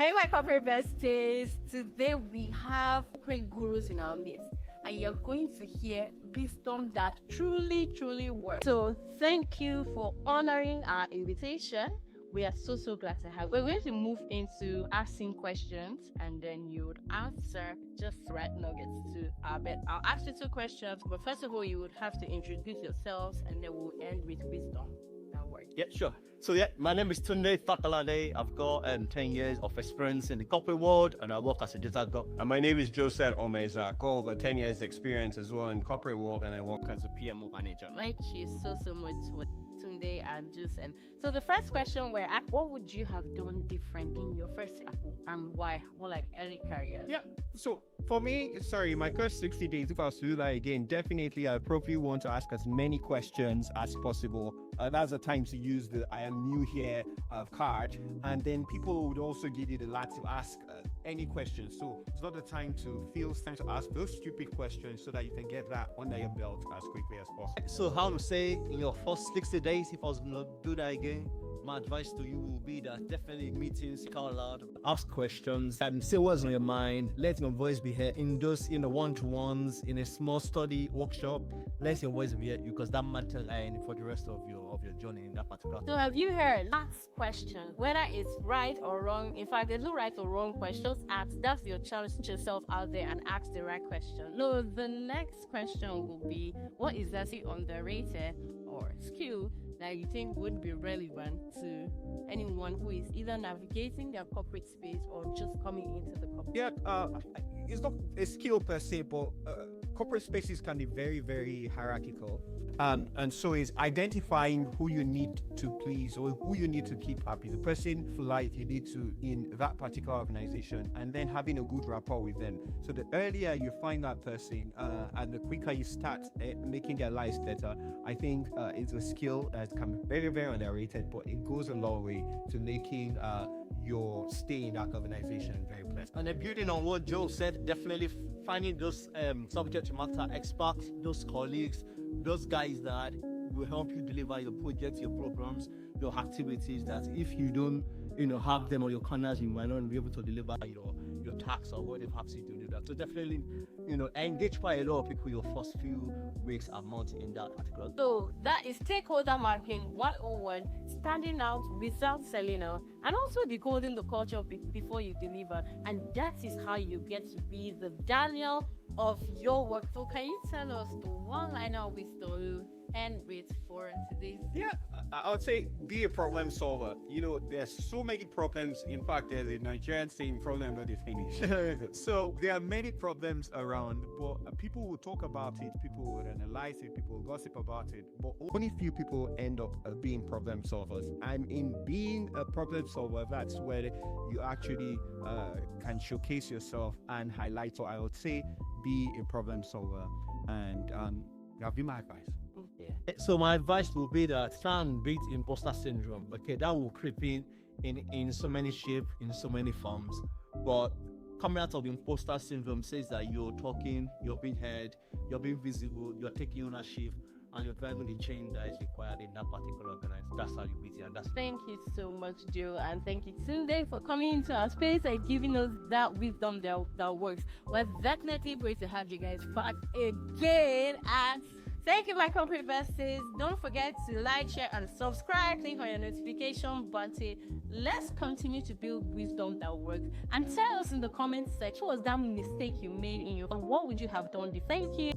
Hey, my corporate besties. Today we have great gurus in our midst, and you're going to hear wisdom that truly, truly works. So, thank you for honoring our invitation. We are so glad to have. We're going to move into asking questions, and then you would answer just right nuggets to our bed. I'll ask you two questions, but first of all, you would have to introduce yourselves, and then we'll end with wisdom. That works. Yeah, sure. So my name is Tunde Fakolade. I've got 10 years of experience in the corporate world, and I work as a designer. And my name is Joseph Omeiza. I got over 10 years experience as well in corporate world, and I work as a PMO Manager. Thank you so much for Tunde and Joseph. So the first question we're at, what would you have done different in your first and why? More like early career. Yeah. So for me, my first 60 days, if I was to do that again, definitely I probably want to ask as many questions as possible. That's the time to use the I am new here card. And then people would also give you the lot to ask any questions. So it's not the time to ask those stupid questions so that you can get that under your belt as quickly as possible. So how to say in your first 60 days, if I was going to do that again, my advice to you will be that definitely meetings, speak out loud, ask questions, and say what's on your mind. Let your voice be heard in those one-to-ones, in a small study workshop. Let your voice be heard because that matters for the rest of your journey in that particular. So have you heard? Last question, whether it's right or wrong. In fact, there's no right or wrong questions asked. That's your chance to yourself out there and ask the right question. No, the next question will be, what is actually underrated or skill that you think would be relevant to anyone who is either navigating their corporate space or just coming into the corporate? Yeah, it's not a skill per se, but corporate spaces can be very, very hierarchical. And so is identifying who you need to please or who you need to keep happy, the person for life you need to in that particular organization, and then having a good rapport with them. So the earlier you find that person and the quicker you start making their lives better, I think it's a skill that can be very, very underrated, but it goes a long way to making your stay in that organization very pleasant. And then building on what Joe said, definitely finding those subject matter experts, those colleagues, those guys that will help you deliver your projects, your programs, your activities, that if you don't, have them on your corners, you might not be able to deliver your tasks or whatever happens you to do that. So definitely, engage quite a lot of people your first few weeks or months in that particular. So that is Stakeholder Mapping 101, standing out without selling out, and also decoding the culture before you deliver. And that is how you get to be the Daniel of your work. So can you tell us the one-liner wisdom you end with for today's? Yeah, I would say be a problem solver. There's so many problems. In fact, there's a Nigerian saying, problem not finished. So there are many problems around, but people will talk about it, people will analyze it, people will gossip about it, but only few people end up being problem solvers. And in being a problem solver, that's where you actually can showcase yourself and highlight. So I would say be a problem solver, and that'll be my advice. Yeah. So my advice will be that try and beat imposter syndrome. Okay, that will creep in so many shapes, in so many forms. But coming out of imposter syndrome says that you're talking, you're being heard, you're being visible, you're taking ownership, and you're driving the change that is required in that particular organization. That's how you beat it. And that's. Thank you so much, Joe, and thank you, Tunde, for coming into our space and giving us that wisdom that works. We're definitely going to have you guys back again. And thank you, my corporate besties. Don't forget to like, share, and subscribe. Click on your notification button. Let's continue to build wisdom that works. And tell us in the comments section, what was that mistake you made in your? What would you have done? Thank you.